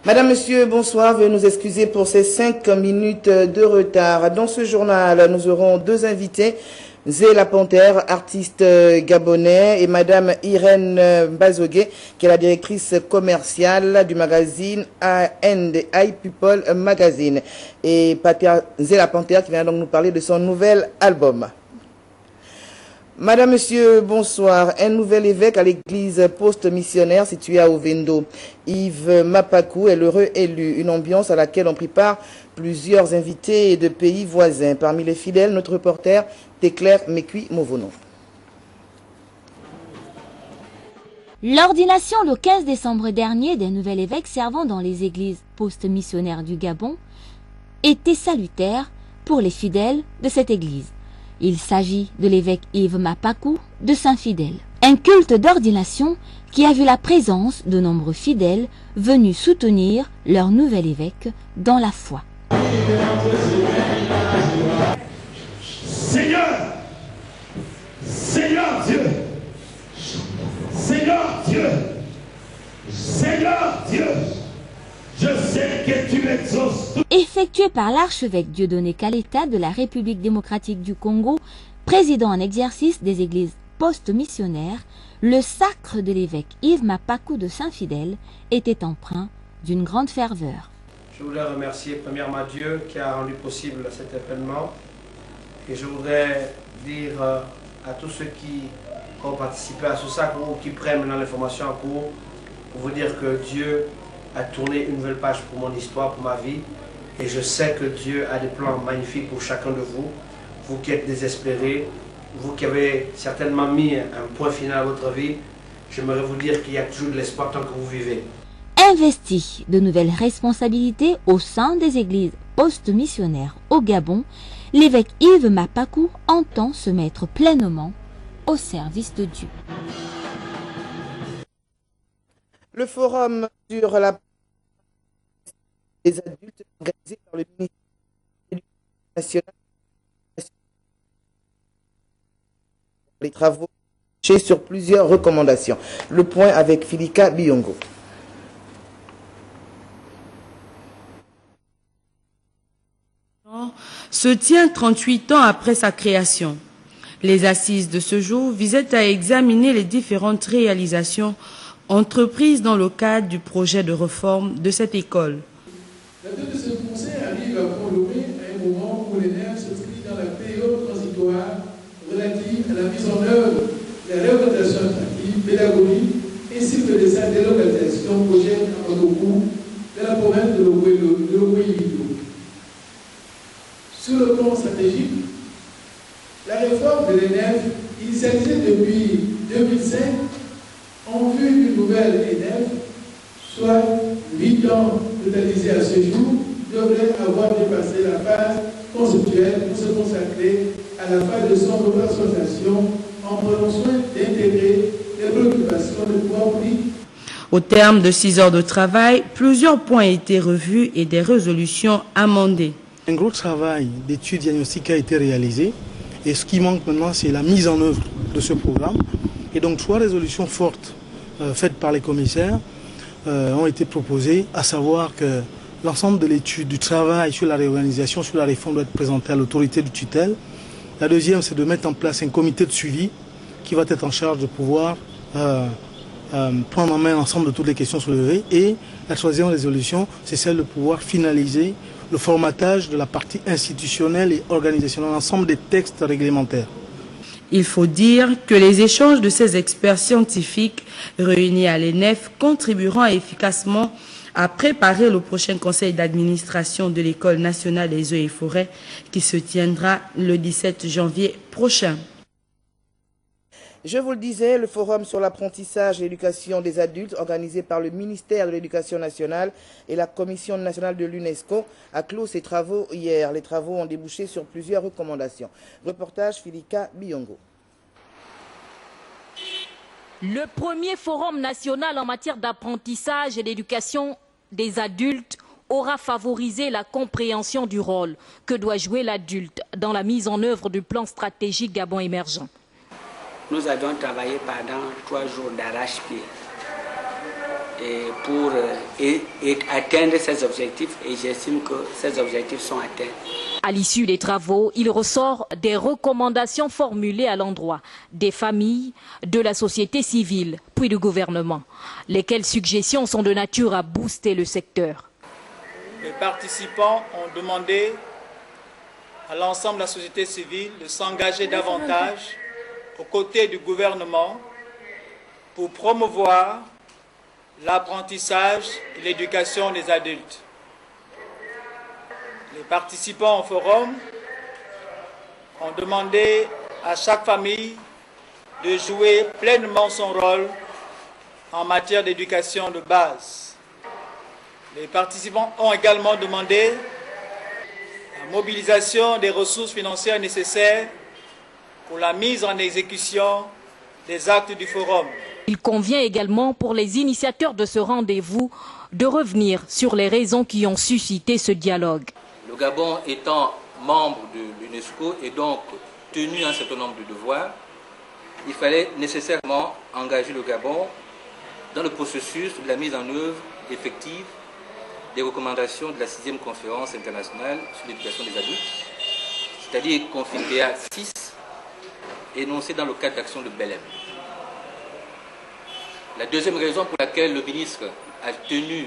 Madame, Monsieur, bonsoir. Veuillez nous excuser pour ces 5 minutes de retard. Dans ce journal, nous aurons 2 invités. Zé La Panthère, artiste gabonais, et Madame Irène Bazogué, qui est la directrice commerciale du magazine A&I People Magazine. Et Zé La Panthère qui vient donc nous parler de son nouvel album. Madame, Monsieur, bonsoir. Un nouvel évêque à l'église post-missionnaire située à Ovendo. Yves Mapakou est l'heureux élu. Une ambiance à laquelle ont pris part plusieurs invités de pays voisins. Parmi les fidèles, notre reporter Téclair Mekui Movono. L'ordination le 15 décembre dernier d'un nouvel évêque servant dans les églises post-missionnaires du Gabon était salutaire pour les fidèles de cette église. Il s'agit de l'évêque Yves Mapakou de Saint-Fidèle. Un culte d'ordination qui a vu la présence de nombreux fidèles venus soutenir leur nouvel évêque dans la foi. Seigneur, Seigneur Dieu, Seigneur Dieu, Seigneur Dieu, je sais que tu exauces. Effectué par l'archevêque Dieudonné Kaleta de la République démocratique du Congo, président en exercice des églises post-missionnaires, le sacre de l'évêque Yves Mapakou de Saint-Fidèle était empreint d'une grande ferveur. Je voudrais remercier premièrement Dieu qui a rendu possible cet événement. Et je voudrais dire à tous ceux qui ont participé à ce sacre ou qui prennent maintenant l'information en cours, pour vous dire que Dieu a tourné une nouvelle page pour mon histoire, pour ma vie. Et je sais que Dieu a des plans magnifiques pour chacun de vous. Vous qui êtes désespérés, vous qui avez certainement mis un point final à votre vie, j'aimerais vous dire qu'il y a toujours de l'espoir tant que vous vivez. Investi de nouvelles responsabilités au sein des églises post-missionnaires au Gabon, l'évêque Yves Mapakou entend se mettre pleinement au service de Dieu. Le forum sur la des adultes organisé par le ministère de l'Éducation nationale. Les travaux sur plusieurs recommandations. Le point avec Filika Biongo. Se tient 38 ans après sa création. Les assises de ce jour visaient à examiner les différentes réalisations entreprises dans le cadre du projet de réforme de cette école. La date de ce conseil arrive à point nommé à un moment où l'ENEF s'inscrit dans la période transitoire relative à la mise en œuvre de la réorientation administrative, pédagogique ainsi que de sa délocalisation prochaine à Ouagadougou de la province de l'Ogooué-Ivido. Sur le plan stratégique, la réforme de l'ENEF, initialisée depuis 2005, en vue d'une nouvelle ENEF, soit 8 ans totalisés à ce jour, devrait avoir dépassé la phase conceptuelle pour se consacrer à la phase de son opérationnalisation en prenant soin d'intégrer les préoccupations de pouvoir public. Au terme de 6 heures de travail, plusieurs points ont été revus et des résolutions amendées. Un gros travail d'études diagnostiques a été réalisé et ce qui manque maintenant, c'est la mise en œuvre de ce programme. Et donc 3 résolutions fortes faites par les commissaires ont été proposées, à savoir que l'ensemble de l'étude du travail sur la réorganisation, sur la réforme doit être présenté à l'autorité de tutelle. La deuxième, c'est de mettre en place un comité de suivi qui va être en charge de pouvoir prendre en main l'ensemble de toutes les questions soulevées. Et la troisième résolution, c'est celle de pouvoir finaliser le formatage de la partie institutionnelle et organisationnelle, l'ensemble des textes réglementaires. Il faut dire que les échanges de ces experts scientifiques réunis à l'ENEF contribueront efficacement à préparer le prochain conseil d'administration de l'École nationale des eaux et forêts qui se tiendra le 17 janvier prochain. Je vous le disais, le forum sur l'apprentissage et l'éducation des adultes organisé par le ministère de l'Éducation nationale et la Commission nationale de l'UNESCO a clos ses travaux hier. Les travaux ont débouché sur plusieurs recommandations. Reportage Filika Biongo. Le premier forum national en matière d'apprentissage et d'éducation des adultes aura favorisé la compréhension du rôle que doit jouer l'adulte dans la mise en œuvre du plan stratégique Gabon émergent. Nous avions travaillé pendant 3 jours d'arrache-pied. pour atteindre ces objectifs, et j'estime que ces objectifs sont atteints. À l'issue des travaux, il ressort des recommandations formulées à l'endroit des familles, de la société civile, puis du gouvernement. Lesquelles suggestions sont de nature à booster le secteur? Les participants ont demandé à l'ensemble de la société civile de s'engager davantage aux côtés du gouvernement pour promouvoir l'apprentissage et l'éducation des adultes. Les participants au forum ont demandé à chaque famille de jouer pleinement son rôle en matière d'éducation de base. Les participants ont également demandé la mobilisation des ressources financières nécessaires pour la mise en exécution des actes du forum. Il convient également pour les initiateurs de ce rendez-vous de revenir sur les raisons qui ont suscité ce dialogue. Le Gabon étant membre de l'UNESCO et donc tenu à un certain nombre de devoirs, il fallait nécessairement engager le Gabon dans le processus de la mise en œuvre effective des recommandations de la 6e conférence internationale sur l'éducation des adultes, c'est-à-dire Confidea 6, énoncée dans le cadre d'action de Belém. La deuxième raison pour laquelle le ministre a tenu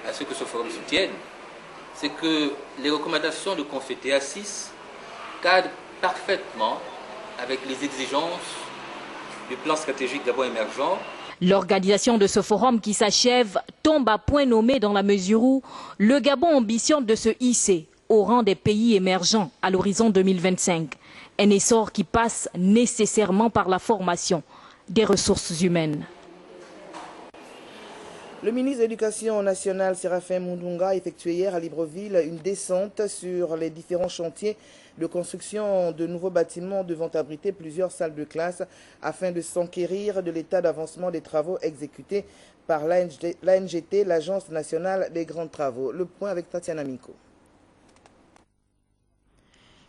à ce que ce forum se tienne, c'est que les recommandations de Confidea 6 cadrent parfaitement avec les exigences du plan stratégique Gabon émergent. L'organisation de ce forum qui s'achève tombe à point nommé dans la mesure où le Gabon ambitionne de se hisser au rang des pays émergents à l'horizon 2025. Un essor qui passe nécessairement par la formation des ressources humaines. Le ministre de l'Éducation nationale, Séraphin Mundunga, a effectué hier à Libreville une descente sur les différents chantiers de construction de nouveaux bâtiments devant abriter plusieurs salles de classe afin de s'enquérir de l'état d'avancement des travaux exécutés par l'ANGT, l'Agence nationale des grands travaux. Le point avec Tatiana Miko.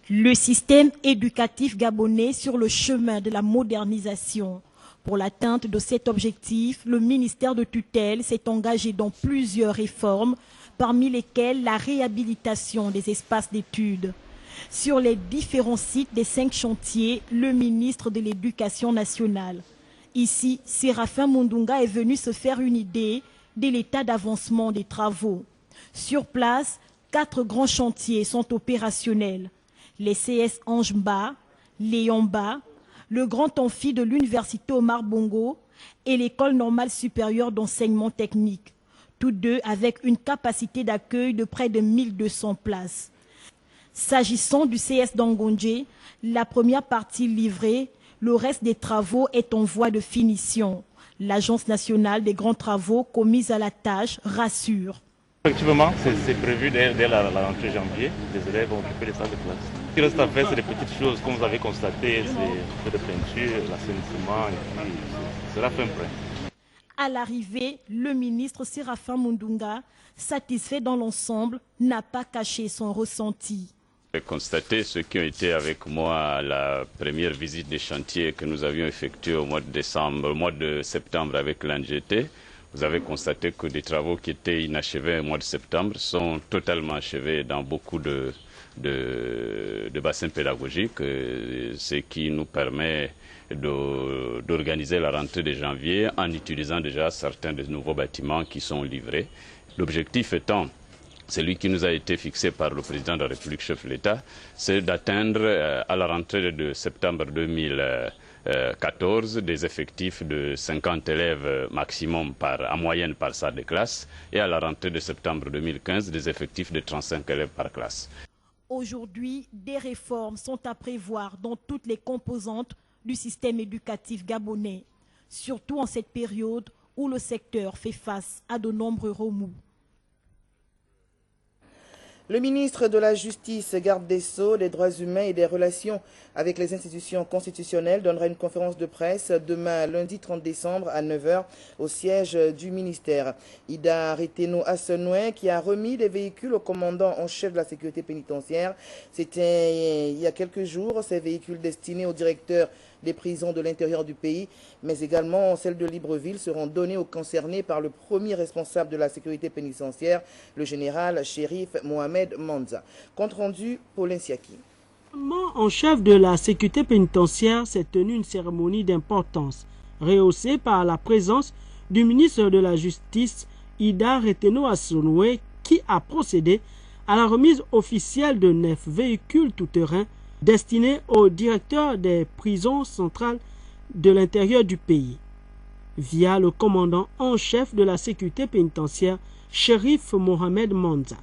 Le système éducatif gabonais sur le chemin de la modernisation. Pour l'atteinte de cet objectif, le ministère de tutelle s'est engagé dans plusieurs réformes, parmi lesquelles la réhabilitation des espaces d'études. Sur les différents sites des 5 chantiers, le ministre de l'Éducation nationale. Ici, Séraphin Mundunga est venu se faire une idée de l'état d'avancement des travaux. Sur place, 4 grands chantiers sont opérationnels. Les CS Anjemba, Léomba, le grand amphi de l'université Omar Bongo et l'école normale supérieure d'enseignement technique, tous deux avec une capacité d'accueil de près de 1200 places. S'agissant du CS d'Angondje, la première partie livrée, le reste des travaux est en voie de finition. L'Agence nationale des grands travaux commise à la tâche rassure. Effectivement, c'est prévu dès la rentrée janvier, les élèves vont occuper les salles de classe. Ce qui reste à faire, c'est des petites choses, comme vous avez constaté, c'est de peinture, l'assainissement, et puis ce sera fait prêt. À l'arrivée, le ministre Séraphin Mundunga, satisfait dans l'ensemble, n'a pas caché son ressenti. J'ai constaté ceux qui ont été avec moi à la première visite des chantiers que nous avions effectués au mois de septembre avec l'ANGT. Vous avez constaté que des travaux qui étaient inachevés au mois de septembre sont totalement achevés dans beaucoup de bassins pédagogiques, ce qui nous permet d'organiser la rentrée de janvier en utilisant déjà certains des nouveaux bâtiments qui sont livrés. L'objectif étant, celui qui nous a été fixé par le président de la République, chef de l'État, c'est d'atteindre à la rentrée de septembre 2014 des effectifs de 50 élèves maximum en moyenne par salle de classe et à la rentrée de septembre 2015 des effectifs de 35 élèves par classe. Aujourd'hui, des réformes sont à prévoir dans toutes les composantes du système éducatif gabonais, surtout en cette période où le secteur fait face à de nombreux remous. Le ministre de la Justice, garde des Sceaux, des Droits humains et des relations avec les institutions constitutionnelles donnera une conférence de presse demain, lundi 30 décembre à 9 h au siège du ministère. Ida Reteno Assenouin, qui a remis des véhicules au commandant en chef de la sécurité pénitentiaire. C'était il y a quelques jours. Ces véhicules destinés au directeur des prisons de l'intérieur du pays, mais également celles de Libreville, seront donnés aux concernés par le premier responsable de la sécurité pénitentiaire, le général shérif Mohamed Manza. Compte rendu, Paulin Siaki. En chef de la sécurité pénitentiaire s'est tenue une cérémonie d'importance, rehaussée par la présence du ministre de la Justice, Ida Reteno Assenouin, qui a procédé à la remise officielle de 9 véhicules tout-terrain destinés au directeur des prisons centrales de l'intérieur du pays, via le commandant en chef de la sécurité pénitentiaire, shérif Mohamed Manza.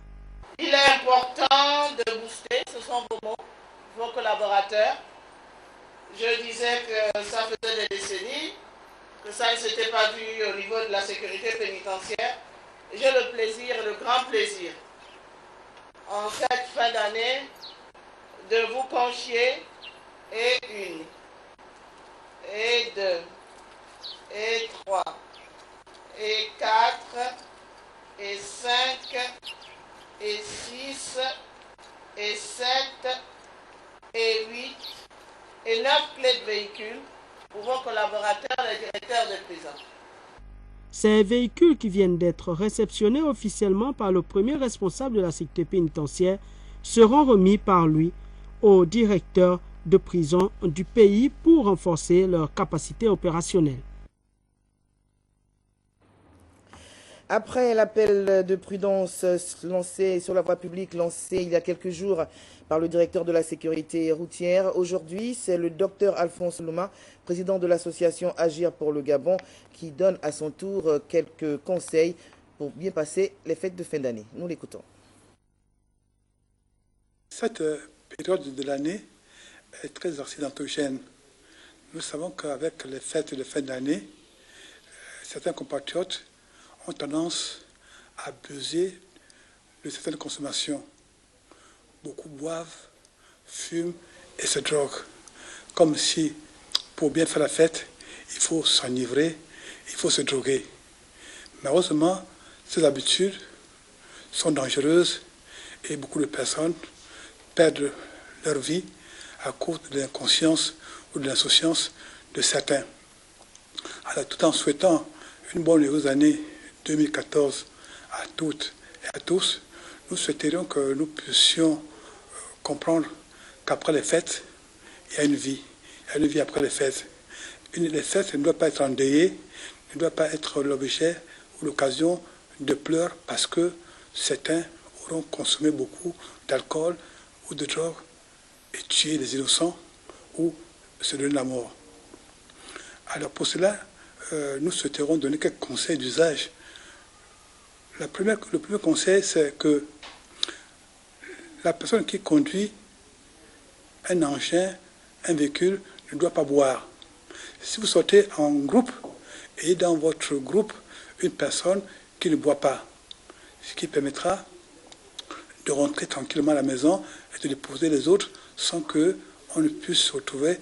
Il est important de booster, ce sont vos mots, vos collaborateurs. Je disais que ça faisait des décennies, que ça ne s'était pas vu au niveau de la sécurité pénitentiaire. J'ai le plaisir, le grand plaisir, en cette fin d'année, de vous confier et 1, et 2, et 3, et 4, et 5, et 6, et 7, et 8, et 9 clés de véhicules pour vos collaborateurs et directeurs de prison. Ces véhicules qui viennent d'être réceptionnés officiellement par le premier responsable de la sécurité pénitentiaire seront remis par lui au directeur de prison du pays pour renforcer leur capacité opérationnelle. Après l'appel de prudence lancé sur la voie publique, lancé il y a quelques jours par le directeur de la sécurité routière, aujourd'hui, c'est le docteur Alphonse Louma, président de l'association Agir pour le Gabon, qui donne à son tour quelques conseils pour bien passer les fêtes de fin d'année. Nous l'écoutons. Cette période de l'année est très accidentogène. Nous savons qu'avec les fêtes de fin d'année, certains compatriotes ont tendance à abuser de certaines consommations. Beaucoup boivent, fument et se droguent. Comme si, pour bien faire la fête, il faut s'enivrer, il faut se droguer. Malheureusement, ces habitudes sont dangereuses et beaucoup de personnes perdent leur vie à cause de l'inconscience ou de l'insouciance de certains. Alors, tout en souhaitant une bonne et heureuse année 2014 à toutes et à tous, nous souhaiterions que nous puissions comprendre qu'après les fêtes, il y a une vie. Il y a une vie après les fêtes. Les fêtes ne doivent pas être endeuillées, ne doivent pas être l'objet ou l'occasion de pleurs parce que certains auront consommé beaucoup d'alcool ou de drogue et tué les innocents ou se donner la mort. Alors pour cela, nous souhaiterons donner quelques conseils d'usage. Le premier conseil, c'est que la personne qui conduit un engin, un véhicule, ne doit pas boire. Si vous sortez en groupe et dans votre groupe une personne qui ne boit pas, ce qui permettra de rentrer tranquillement à la maison et de déposer les autres sans qu'on ne puisse se retrouver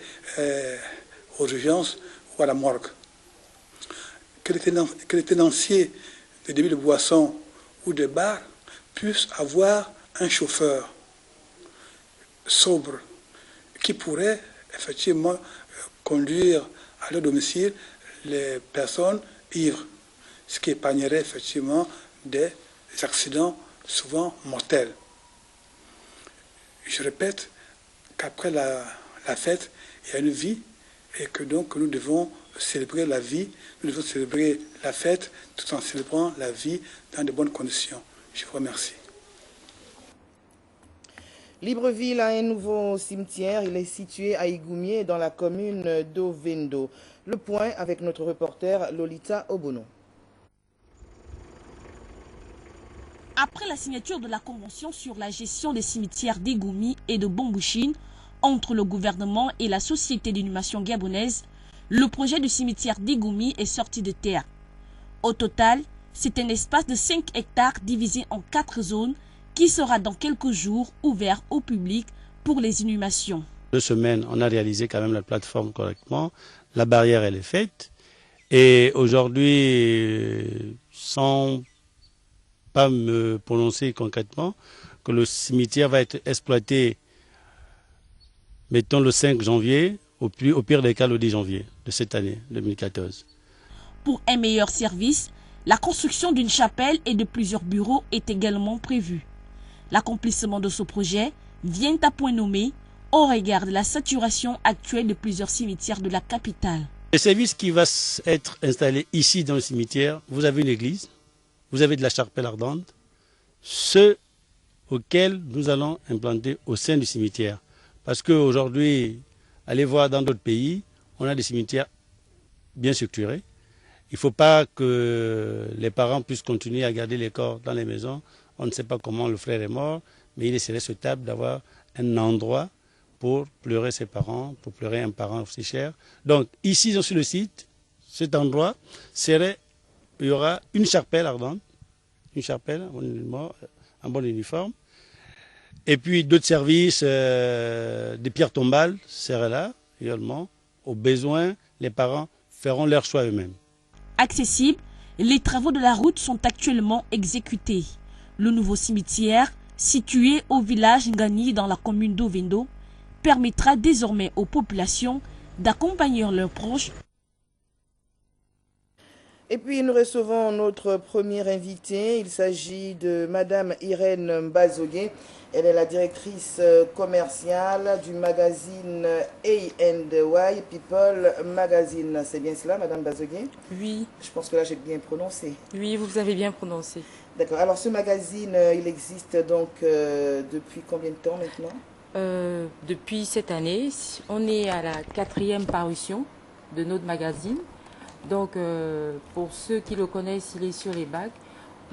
aux urgences ou à la morgue. Que les tenanciers des débits de boissons ou de bars puissent avoir un chauffeur sobre qui pourrait effectivement conduire à leur domicile les personnes ivres, ce qui épargnerait effectivement des accidents souvent mortels. Je répète qu'après la fête, il y a une vie et que donc nous devons célébrer la vie, nous devons célébrer la fête tout en célébrant la vie dans de bonnes conditions. Je vous remercie. Libreville a un nouveau cimetière. Il est situé à Igoumié dans la commune d'Ovendo. Le point avec notre reporter Lolita Obono. Après la signature de la convention sur la gestion des cimetières d'Igoumi et de Bombouchine entre le gouvernement et la société d'inhumation gabonaise, le projet du cimetière d'Igoumi est sorti de terre. Au total, c'est un espace de 5 hectares divisé en 4 zones qui sera dans quelques jours ouvert au public pour les inhumations. 2 semaines, on a réalisé quand même la plateforme correctement. La barrière, elle est faite. Et aujourd'hui, sans pas me prononcer concrètement, que le cimetière va être exploité, mettons le 5 janvier, au pire des cas le 10 janvier de cette année 2014. Pour un meilleur service, la construction d'une chapelle et de plusieurs bureaux est également prévue. L'accomplissement de ce projet vient à point nommé au regard de la saturation actuelle de plusieurs cimetières de la capitale. Le service qui va être installé ici dans le cimetière, vous avez une église, vous avez de la chapelle ardente, ceux auxquels nous allons implanter au sein du cimetière. Parce qu'aujourd'hui, allez voir dans d'autres pays, on a des cimetières bien structurés. Il ne faut pas que les parents puissent continuer à garder les corps dans les maisons. On ne sait pas comment le frère est mort, mais il serait souhaitable d'avoir un endroit pour pleurer ses parents, pour pleurer un parent aussi cher. Donc ici sur le site, cet endroit il y aura une chapelle ardente, une chapelle en bon uniforme, et puis d'autres services, des pierres tombales seraient là également. Au besoin, les parents feront leur choix eux-mêmes. Accessibles, les travaux de la route sont actuellement exécutés. Le nouveau cimetière, situé au village Ngani dans la commune d'Ovendo, permettra désormais aux populations d'accompagner leurs proches. Et puis nous recevons notre première invitée. Il s'agit de Madame Irène Mbazogué. Elle est la directrice commerciale du magazine A&Y People Magazine. C'est bien cela, Madame Mbazogué? Oui. Je pense que là j'ai bien prononcé. Oui, vous avez bien prononcé. D'accord. Alors ce magazine, il existe donc depuis combien de temps maintenant? Depuis cette année, on est à la 4e parution de notre magazine. Donc, pour ceux qui le connaissent, il est sur les bacs.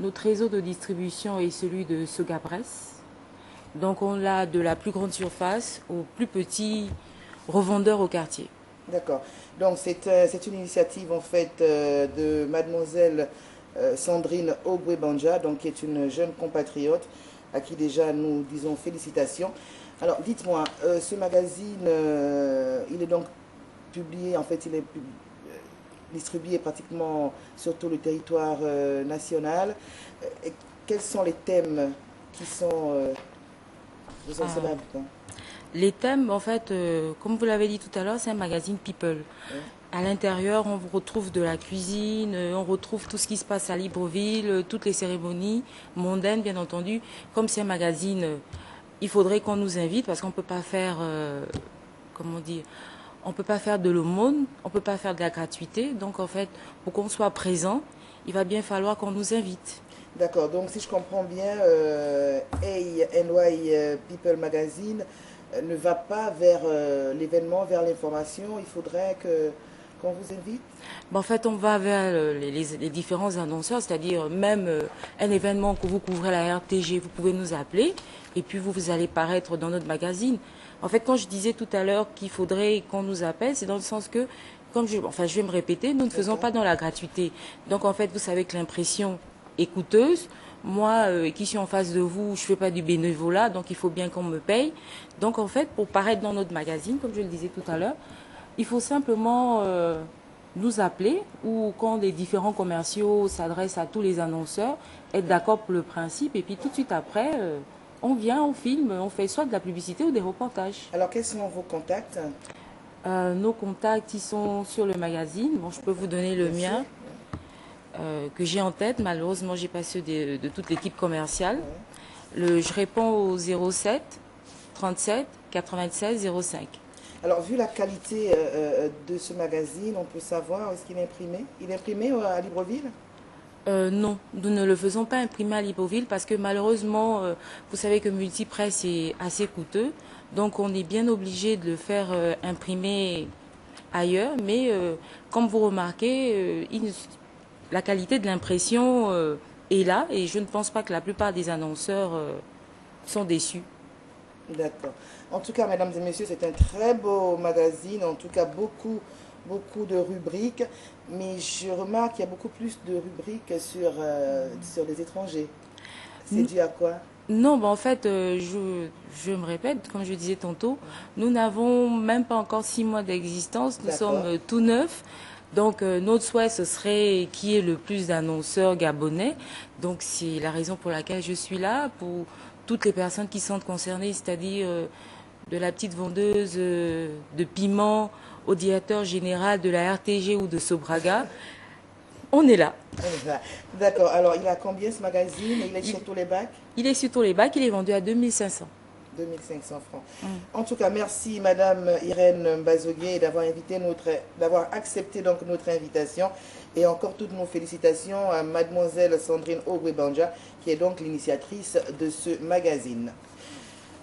Notre réseau de distribution est celui de Sogabresse. Donc, on l'a de la plus grande surface au plus petit revendeur au quartier. D'accord. Donc, c'est une initiative en fait de mademoiselle Sandrine Ogwebanja, donc qui est une jeune compatriote à qui déjà nous disons félicitations. Alors, dites-moi, ce magazine, il est donc publié, en fait, il est distribué pratiquement sur tout le territoire national. Et quels sont les thèmes qui sont les thèmes, en fait, comme vous l'avez dit tout à l'heure, c'est un magazine People. Oui. À l'intérieur, on retrouve de la cuisine, on retrouve tout ce qui se passe à Libreville, toutes les cérémonies mondaines, bien entendu. Comme c'est un magazine, il faudrait qu'on nous invite parce qu'on ne peut pas faire, comment dire, on ne peut pas faire de l'aumône, on ne peut pas faire de la gratuité. Donc, en fait, pour qu'on soit présent, il va bien falloir qu'on nous invite. D'accord. Donc, si je comprends bien, A&Y People Magazine ne va pas vers l'événement, vers l'information. Il faudrait qu'on vous invite? En fait, on va vers les différents annonceurs, c'est-à-dire même un événement que vous couvrez à la RTG, vous pouvez nous appeler et puis vous allez paraître dans notre magazine. En fait, quand je disais tout à l'heure qu'il faudrait qu'on nous appelle, c'est dans le sens que, comme je vais me répéter, nous ne faisons pas dans la gratuité. Donc, en fait, vous savez que l'impression est coûteuse. Moi, qui suis en face de vous, je ne fais pas du bénévolat, donc il faut bien qu'on me paye. Donc, en fait, pour paraître dans notre magazine, comme je le disais tout à l'heure, il faut simplement nous appeler ou quand les différents commerciaux s'adressent à tous les annonceurs, être d'accord pour le principe et puis tout de suite après... on vient, on filme, on fait soit de la publicité ou des reportages. Alors, quels sont vos contacts? Nos contacts, ils sont sur le magazine. Bon, je peux vous donner le mien, que j'ai en tête. Malheureusement, je n'ai pas ceux de toute l'équipe commerciale. Je réponds au 07 37 96 05. Alors, vu la qualité de ce magazine, on peut savoir, est-ce qu'il est imprimé? Il est imprimé à Libreville? Non, nous ne le faisons pas imprimer à Libreville parce que malheureusement, vous savez que Multipresse est assez coûteux. Donc on est bien obligé de le faire imprimer ailleurs. Mais comme vous remarquez, la qualité de l'impression est là et je ne pense pas que la plupart des annonceurs sont déçus. D'accord. En tout cas, mesdames et messieurs, c'est un très beau magazine. En tout cas, beaucoup de rubriques, mais je remarque qu'il y a beaucoup plus de rubriques sur les étrangers. C'est dû à quoi? Non, en fait, je me répète, comme je disais tantôt, nous n'avons même pas encore 6 mois d'existence, nous sommes tout neufs. Donc notre souhait, ce serait qu'il y ait le plus d'annonceurs gabonais. Donc c'est la raison pour laquelle je suis là, pour toutes les personnes qui sont concernées, c'est-à-dire de la petite vendeuse de piments au directeur général de la RTG ou de Sobraga. On est là. D'accord. Alors, il a combien ce magazine? Il est sur tous les bacs? Il est sur tous les bacs, il est vendu à 2500. 2500 francs. En tout cas, merci Madame Irène Mbazogué d'avoir accepté donc notre invitation, et encore toutes nos félicitations à Mademoiselle Sandrine Ogwebanja, qui est donc l'initiatrice de ce magazine.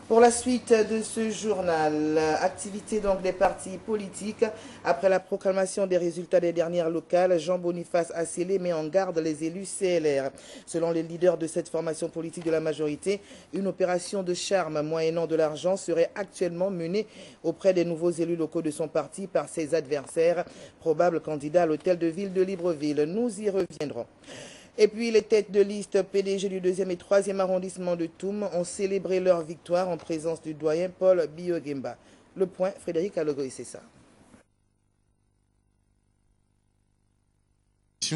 Pour la suite de ce journal, activité donc des partis politiques. Après la proclamation des résultats des dernières locales, Jean-Boniface Assélé met en garde les élus CLR. Selon les leaders de cette formation politique de la majorité, une opération de charme moyennant de l'argent serait actuellement menée auprès des nouveaux élus locaux de son parti par ses adversaires, probables candidats à l'hôtel de ville de Libreville. Nous y reviendrons. Et puis les têtes de liste PDG du 2e et 3e arrondissement de Toum ont célébré leur victoire en présence du doyen Paul Biyogemba. Le point, Frédéric Alogoy, c'est ça.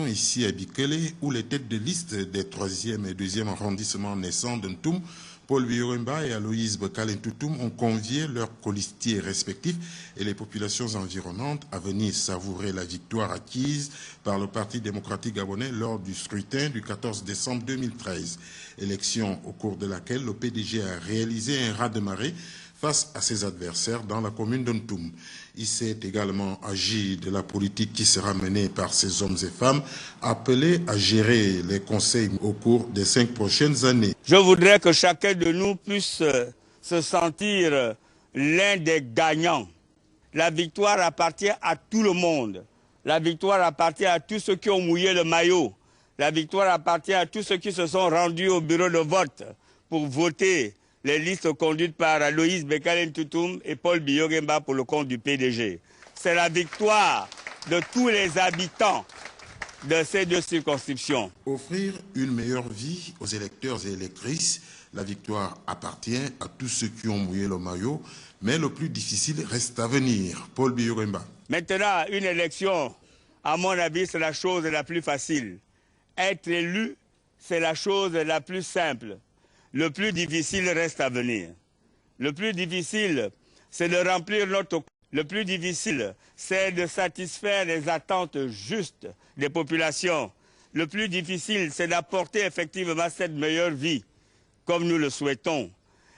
Ici à Bikele, où les têtes de liste des 3e et 2e arrondissements naissants de Ntoum, Paul Biyogemba et Aloïs Bekalentutum, ont convié leurs colistiers respectifs et les populations environnantes à venir savourer la victoire acquise par le Parti démocratique gabonais lors du scrutin du 14 décembre 2013. Élection au cours de laquelle le PDG a réalisé un raz-de-marée face à ses adversaires dans la commune de Ntoum. Il s'est également agi de la politique qui sera menée par ces hommes et femmes appelés à gérer les conseils au cours des 5 prochaines années. Je voudrais que chacun de nous puisse se sentir l'un des gagnants. La victoire appartient à tout le monde. La victoire appartient à tous ceux qui ont mouillé le maillot. La victoire appartient à tous ceux qui se sont rendus au bureau de vote pour voter les listes conduites par Aloïs Bekalentutum et Paul Biyogemba pour le compte du PDG. C'est la victoire de tous les habitants de ces 2 circonscriptions. Offrir une meilleure vie aux électeurs et électrices, la victoire appartient à tous ceux qui ont mouillé le maillot, mais le plus difficile reste à venir. Paul Biyogemba. Maintenant, une élection, à mon avis, c'est la chose la plus facile. Être élu, c'est la chose la plus simple. Le plus difficile reste à venir. Le plus difficile, c'est de remplir notre... Le plus difficile, c'est de satisfaire les attentes justes des populations. Le plus difficile, c'est d'apporter effectivement cette meilleure vie, comme nous le souhaitons.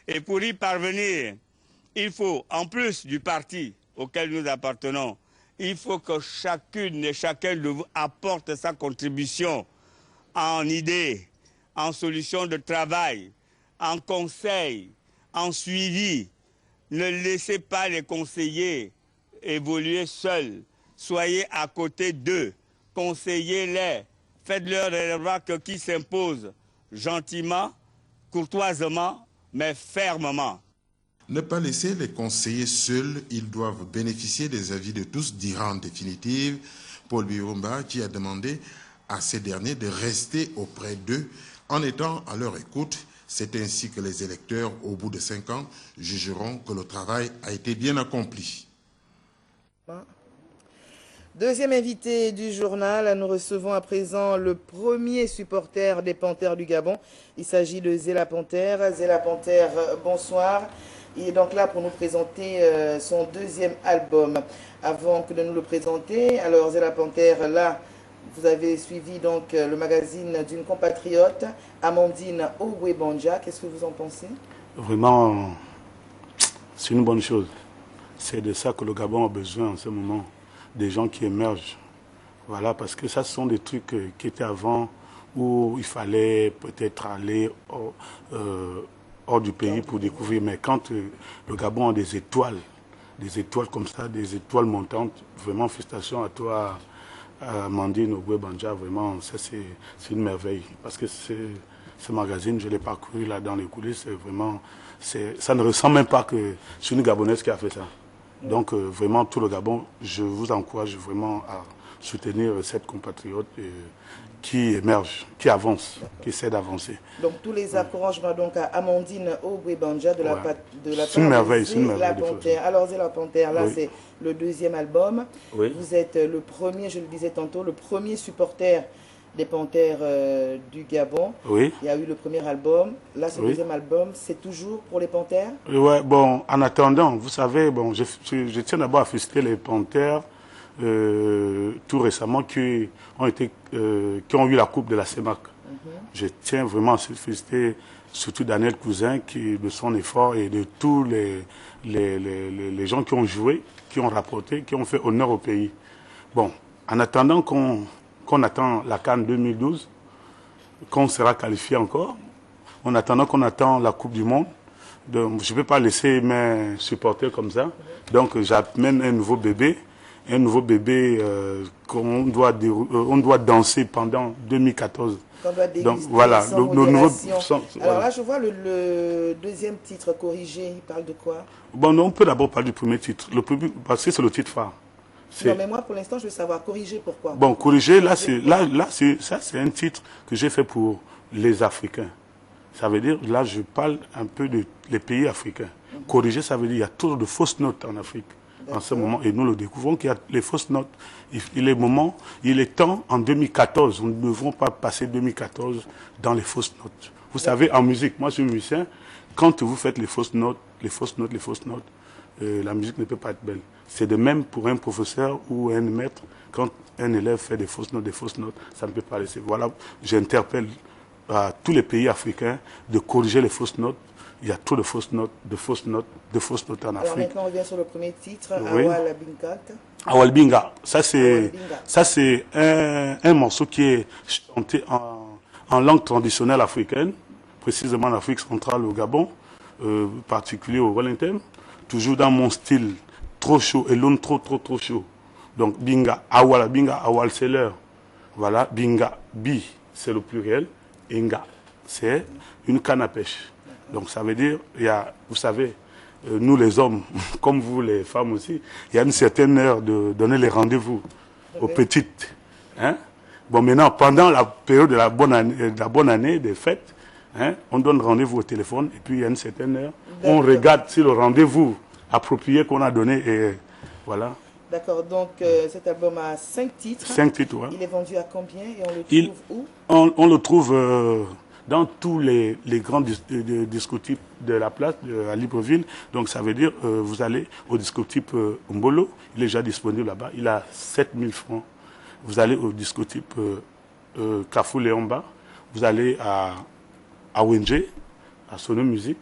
Et pour y parvenir, il faut, en plus du parti auquel nous appartenons, il faut que chacune et chacun de vous apporte sa contribution en idées, en solutions de travail, en conseil, en suivi. Ne laissez pas les conseillers évoluer seuls. Soyez à côté d'eux, conseillez-les, faites-leur les remarques qui s'imposent gentiment, courtoisement, mais fermement. Ne pas laisser les conseillers seuls, ils doivent bénéficier des avis de tous, dira en définitive Paul Biyogemba, qui a demandé à ces derniers de rester auprès d'eux en étant à leur écoute. C'est ainsi que les électeurs, au bout de 5 ans, jugeront que le travail a été bien accompli. Deuxième invité du journal, nous recevons à présent le premier supporter des Panthères du Gabon. Il s'agit de Zéla Panthère. Zéla Panthère, bonsoir. Il est donc là pour nous présenter son 2e album. Avant que de nous le présenter, alors Zéla Panthère, là, vous avez suivi donc le magazine d'une compatriote, Amandine Ogwebanja. Qu'est-ce que vous en pensez? Vraiment, c'est une bonne chose. C'est de ça que le Gabon a besoin en ce moment, des gens qui émergent. Voilà, parce que ça, ce sont des trucs qui étaient avant, où il fallait peut-être aller hors du pays pour découvrir. Mais quand le Gabon a des étoiles comme ça, des étoiles montantes, vraiment, félicitations à toi, Amandine Ogwebanja, vraiment, ça c'est une merveille. Parce que ce magazine, je l'ai parcouru là dans les coulisses, vraiment, ça ne ressemble même pas que c'est une Gabonaise qui a fait ça. Donc vraiment, tout le Gabon, je vous encourage vraiment à soutenir cette compatriote qui émerge, qui avance, qui essaie d'avancer. Donc tous les encouragements donc à Amandine Ogwebanja de la part c'est une merveille, c'est une Zé merveille. La Panthère. Alors Zé La Panthère, là c'est le deuxième album. Oui. Vous êtes le premier, je le disais tantôt, le premier supporter des Panthères du Gabon. Oui. Il y a eu le premier album. Là, c'est le deuxième album. C'est toujours pour les Panthères? Ouais, bon, en attendant, vous savez, bon, je tiens d'abord à féliciter les Panthères tout récemment qui ont eu la coupe de la CEMAC. Je tiens vraiment à féliciter surtout Daniel Cousin de son effort et de tous les gens qui ont joué, qui ont rapporté, qui ont fait honneur au pays. Bon, en attendant qu'on attend la CAN 2012, qu'on sera qualifié encore, en attendant qu'on attend la Coupe du Monde. Donc, je ne peux pas laisser mes supporters comme ça. Donc j'amène un nouveau bébé qu'on doit danser pendant 2014. Donc voilà, le nouveau. Alors là, je vois le deuxième titre corrigé. Il parle de quoi? Bon, non, on peut d'abord parler du premier titre, parce que c'est le titre phare. Non, mais moi, pour l'instant, je veux savoir corriger pourquoi. Bon, corriger, là, c'est un titre que j'ai fait pour les Africains. Ça veut dire, là, je parle un peu des pays africains. Corriger, ça veut dire qu'il y a trop de fausses notes en Afrique en ce moment. Et nous le découvrons qu'il y a les fausses notes. Il est temps, en 2014, nous ne devons pas passer 2014 dans les fausses notes. Vous savez, en musique, moi, je suis musicien, quand vous faites les fausses notes, la musique ne peut pas être belle. C'est de même pour un professeur ou un maître, quand un élève fait des fausses notes, ça ne peut pas laisser. Voilà, j'interpelle à tous les pays africains de corriger les fausses notes. Il y a trop de fausses notes en Afrique. Alors maintenant, on revient sur le premier titre, oui. Awal Binga. Awal Binga, ça c'est un morceau qui est chanté en langue traditionnelle africaine, précisément en Afrique centrale, au Gabon, particulier au Wellington, toujours dans mon style trop chaud et l'on trop chaud. Donc Binga, Awal c'est l'heure. Voilà, Binga, Bi c'est le pluriel, Inga c'est une canne à pêche. Donc ça veut dire, vous savez, nous les hommes, comme vous les femmes aussi, il y a une certaine heure de donner les rendez-vous aux petites. Hein? Bon, maintenant, pendant la période de la bonne année, des fêtes, hein, on donne rendez-vous au téléphone et puis il y a une certaine heure, on regarde si le rendez-vous approprié qu'on a donné et voilà. D'accord, donc cet album a 5 titres. 5 titres, oui. Il est vendu à combien et on le trouve où? On le trouve dans tous les grands discotypes de la place, à Libreville. Donc ça veut dire, vous allez au discotype Mbolo, il est déjà disponible là-bas, il a 7000 francs. Vous allez au discotype Kafou Léomba, vous allez à Wenje, à Sono Music,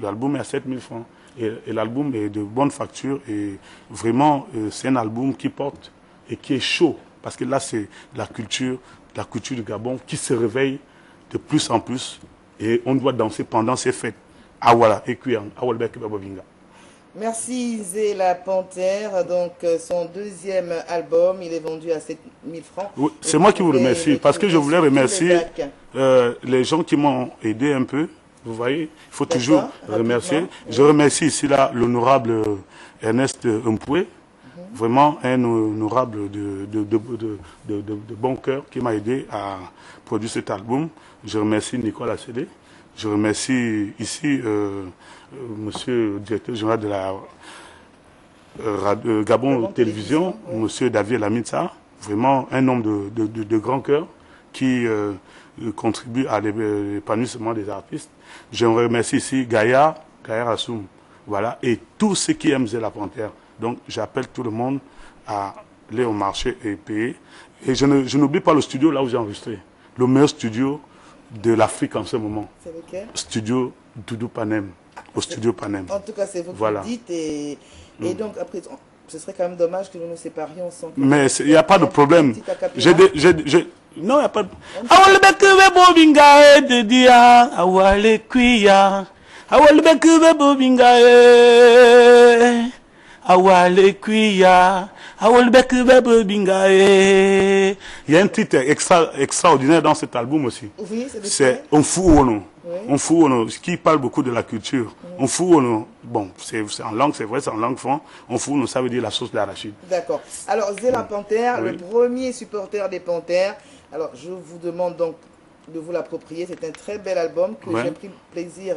l'album est à 7000 francs. Et l'album est de bonne facture et vraiment c'est un album qui porte et qui est chaud parce que là c'est la culture du Gabon qui se réveille de plus en plus et on doit danser pendant ces fêtes. Awala et Kuyang, Awalbek Babobinga. Merci Zé La Panthère. Donc son deuxième album, il est vendu à 7000 francs. Oui, c'est moi qui vous remercie parce que je voulais remercier les gens qui m'ont aidé un peu. Vous voyez, il faut toujours remercier. Je remercie ici là l'honorable Ernest Mpoué, vraiment un honorable de bon cœur qui m'a aidé à produire cet album. Je remercie Nicolas Cédé. Je remercie ici monsieur le directeur général de la Gabon Télévision, monsieur David Lamitsa, vraiment un homme de grand cœur qui contribue à l'épanouissement des artistes. Je remercie ici Gaïa Assoum, voilà, et tous ceux qui aiment Zé La Panthère. Donc j'appelle tout le monde à aller au marché et payer. Et je n'oublie pas le studio là où j'ai enregistré. Le meilleur studio de l'Afrique en ce moment. C'est lequel? Studio Doudou Panem, au studio Panem. En tout cas, c'est vous qui voilà. le dites. Et donc après, ce serait quand même dommage que nous nous séparions sans... Mais il n'y a pas de problème. Non, il n'y a pas de... Awalbekube bobinga de dia, awale kuya. Awalbekube bobinga Awale Kuya, Awalbek Bebe Bingae. Il y a un titre extraordinaire dans cet album aussi. Oui, c'est On fout au nom. On fout au nom, ce qui parle beaucoup de la culture. On fout au nom. Bon, c'est en langue, c'est vrai, c'est en langue fond. On fout au nom, ça veut dire la sauce d'arachide. D'accord. Alors, Zé la Panthère, le premier supporter des Panthères. Alors, je vous demande donc de vous l'approprier. C'est un très bel album que j'ai pris plaisir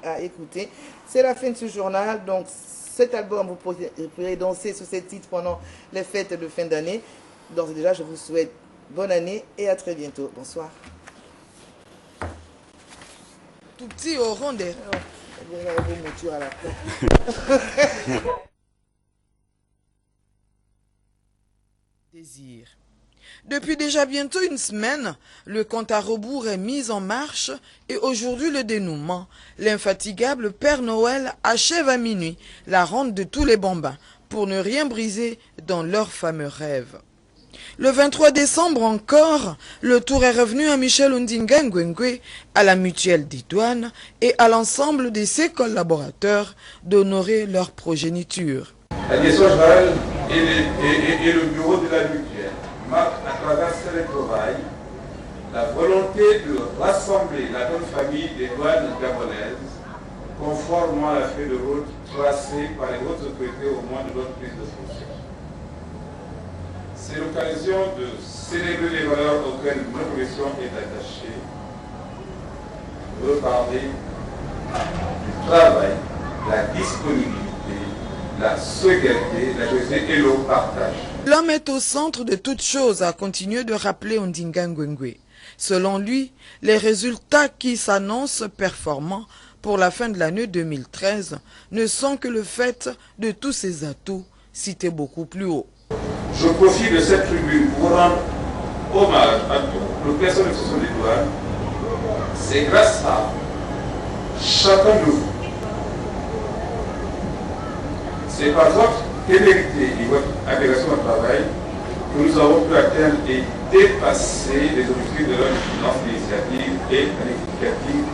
à écouter. C'est la fin de ce journal. Donc, cet album, vous pourrez danser sur ces titres pendant les fêtes de fin d'année. D'ores et déjà, je vous souhaite bonne année et à très bientôt. Bonsoir. Tout petit au rond des... Désir. Depuis déjà bientôt une semaine, le compte à rebours est mis en marche et aujourd'hui le dénouement. L'infatigable Père Noël achève à minuit la ronde de tous les bambins pour ne rien briser dans leurs fameux rêves. Le 23 décembre encore, le tour est revenu à Michel Ondinga Nguengwe, à la mutuelle des douanes et à l'ensemble de ses collaborateurs d'honorer leur progéniture. La direction générale et le bureau de la mutuelle marquent à travers ce travail la volonté de rassembler la bonne famille des douanes gabonaises conformément à la feuille de route tracée par les hautes autorités au moment de notre prise de fonction. C'est l'occasion de célébrer les valeurs auxquelles notre mission est attachée, de reparler du travail, la disponibilité, la solidarité, la cohésion et le partage. L'homme est au centre de toutes choses, a continué de rappeler Ondinga Nguengwe. Selon lui, les résultats qui s'annoncent performants pour la fin de l'année 2013 ne sont que le fait de tous ces atouts cités beaucoup plus haut. Je profite de cette tribune pour rendre hommage à toutes les personnes qui sont des douanes. C'est grâce à chacun de vous. C'est par votre ténérité et votre intégration au travail que nous avons pu atteindre et dépasser les objectifs de notre finance initiative et l'initiative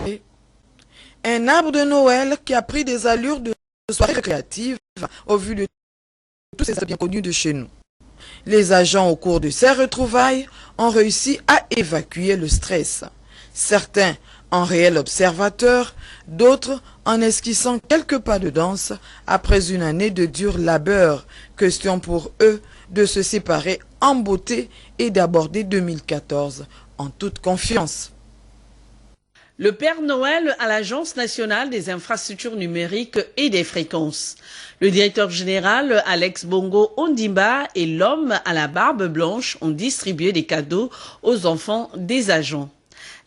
2013. Un arbre de Noël qui a pris des allures de soirée créative au vu de tous ces bien connus de chez nous. Les agents au cours de ces retrouvailles ont réussi à évacuer le stress. Certains en réels observateurs, d'autres en esquissant quelques pas de danse après une année de dur labeur. Question pour eux de se séparer en beauté et d'aborder 2014 en toute confiance. Le Père Noël à l'Agence nationale des infrastructures numériques et des fréquences. Le directeur général Alex Bongo Ondimba et l'homme à la barbe blanche ont distribué des cadeaux aux enfants des agents.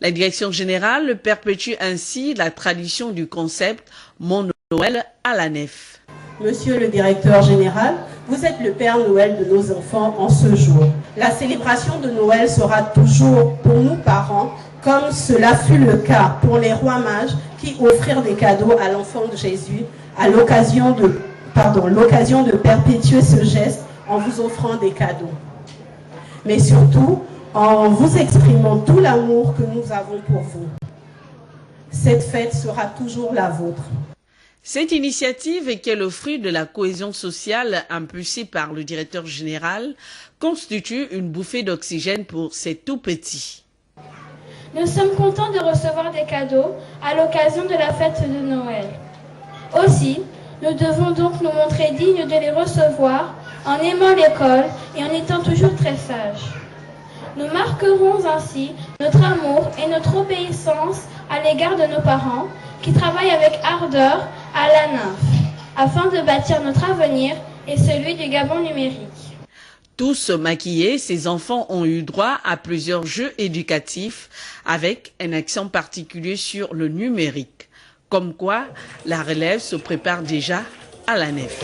La direction générale perpétue ainsi la tradition du concept Mon Noël à la nef. Monsieur le directeur général, vous êtes le Père Noël de nos enfants en ce jour. La célébration de Noël sera toujours pour nous parents, comme cela fut le cas pour les rois mages qui offrirent des cadeaux à l'enfant de Jésus à l'occasion de perpétuer ce geste en vous offrant des cadeaux. Mais surtout, en vous exprimant tout l'amour que nous avons pour vous. Cette fête sera toujours la vôtre. Cette initiative, qui est le fruit de la cohésion sociale impulsée par le directeur général, constitue une bouffée d'oxygène pour ces tout-petits. Nous sommes contents de recevoir des cadeaux à l'occasion de la fête de Noël. Aussi, nous devons donc nous montrer dignes de les recevoir en aimant l'école et en étant toujours très sages. Nous marquerons ainsi notre amour et notre obéissance à l'égard de nos parents qui travaillent avec ardeur à la nymphe afin de bâtir notre avenir et celui du Gabon numérique. Tous maquillés, ces enfants ont eu droit à plusieurs jeux éducatifs avec un accent particulier sur le numérique. Comme quoi, la relève se prépare déjà à la nef.